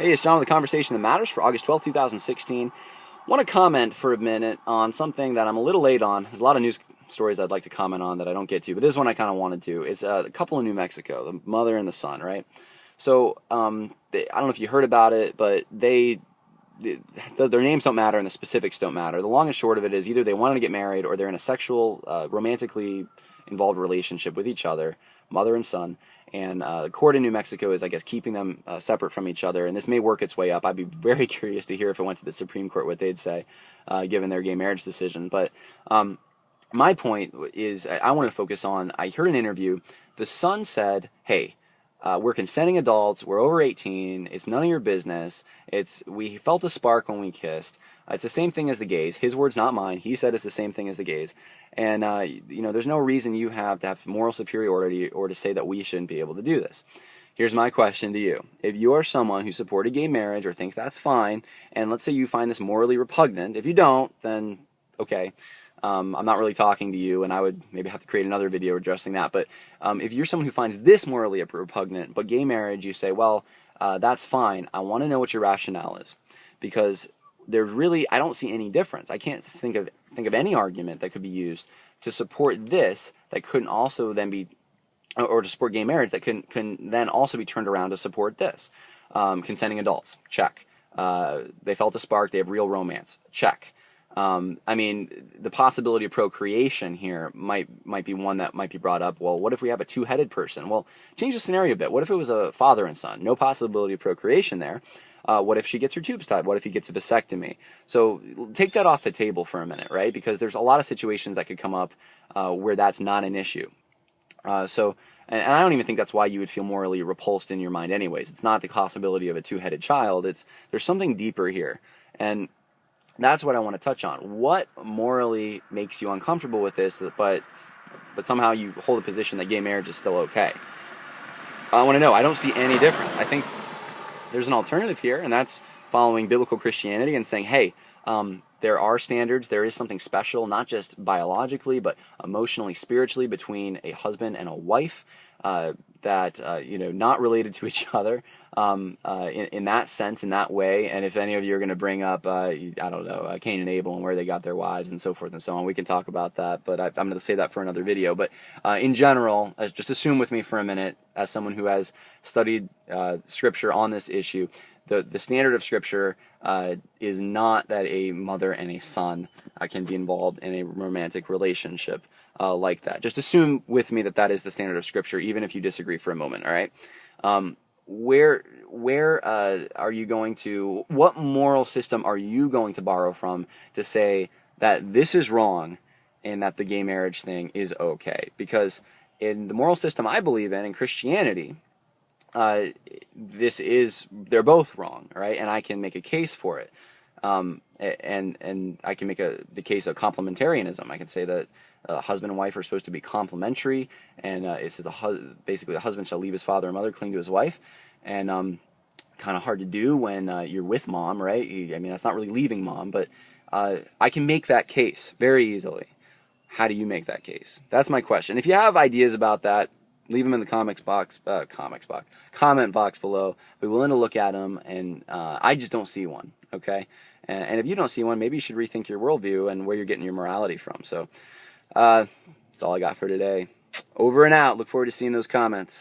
Hey, it's John with the Conversation That Matters for August 12th, 2016. Want to comment for a minute on something that I'm a little late on. There's a lot of news stories I'd like to comment on that I don't get to, but this one I kind of wanted to. It's a couple in New Mexico, the mother and the son, right? So, I don't know if you heard about it, but their names don't matter and the specifics don't matter. The long and short of it is either they wanted to get married or they're in a sexual, romantically involved relationship with each other, mother and son. And the court in New Mexico is, I guess, keeping them separate from each other. And this may work its way up. I'd be very curious to hear if it went to the Supreme Court what they'd say, given their gay marriage decision. But my point is I want to focus on, I heard an interview. The son said, hey, we're consenting adults. We're over 18. It's none of your business. We felt a spark when we kissed. It's the same thing as the gays. His words, not mine. He said it's the same thing as the gays. And, there's no reason you have to have moral superiority or to say that we shouldn't be able to do this. Here's my question to you. If you are someone who supported gay marriage or thinks that's fine, and let's say you find this morally repugnant, if you don't, then okay. I'm not really talking to you, and I would maybe have to create another video addressing that. But if you're someone who finds this morally repugnant, but gay marriage, you say, well, that's fine. I want to know what your rationale is. Because there's really, I don't see any difference. I can't think of any argument that could be used to support this that couldn't also then be, or to support gay marriage that can then also be turned around to support this. Consenting adults, check. They felt a spark, they have real romance, check. The possibility of procreation here might be one that might be brought up. Well, what if we have a two-headed person? Well, change the scenario a bit. What if it was a father and son? No possibility of procreation there. What if she gets her tubes tied? What if he gets a vasectomy? So take that off the table for a minute, right? Because there's a lot of situations that could come up where that's not an issue. And I don't even think that's why you would feel morally repulsed in your mind anyways. It's not the possibility of a two-headed child. There's something deeper here. And that's what I want to touch on. What morally makes you uncomfortable with this, but somehow you hold a position that gay marriage is still okay? I want to know. I don't see any difference. I think there's an alternative here, and that's following biblical Christianity and saying, hey, there are standards, there is something special, not just biologically, but emotionally, spiritually, between a husband and a wife not related to each other in that sense, in that way. And if any of you are going to bring up, Cain and Abel and where they got their wives and so forth and so on, we can talk about that, but I'm going to save that for another video. But in general, just assume with me for a minute, as someone who has studied Scripture on this issue, the standard of Scripture is not that a mother and a son can be involved in a romantic relationship like that. Just assume with me that is the standard of Scripture, even if you disagree for a moment, all right? Where are you going to, what moral system are you going to borrow from to say that this is wrong and that the gay marriage thing is okay? Because in the moral system I believe in Christianity, they're both wrong, right? And I can make a case for it. And I can make the case of complementarianism. I can say that husband and wife are supposed to be complementary, and it says basically a husband shall leave his father and mother, cling to his wife, and kind of hard to do when you're with mom, right? That's not really leaving mom, but I can make that case very easily. How do you make that case? That's my question. If you have ideas about that, leave them in the comment box below. I'll be willing to look at them, and I just don't see one, okay? And if you don't see one, maybe you should rethink your worldview and where you're getting your morality from. So that's all I got for today. Over and out. Look forward to seeing those comments.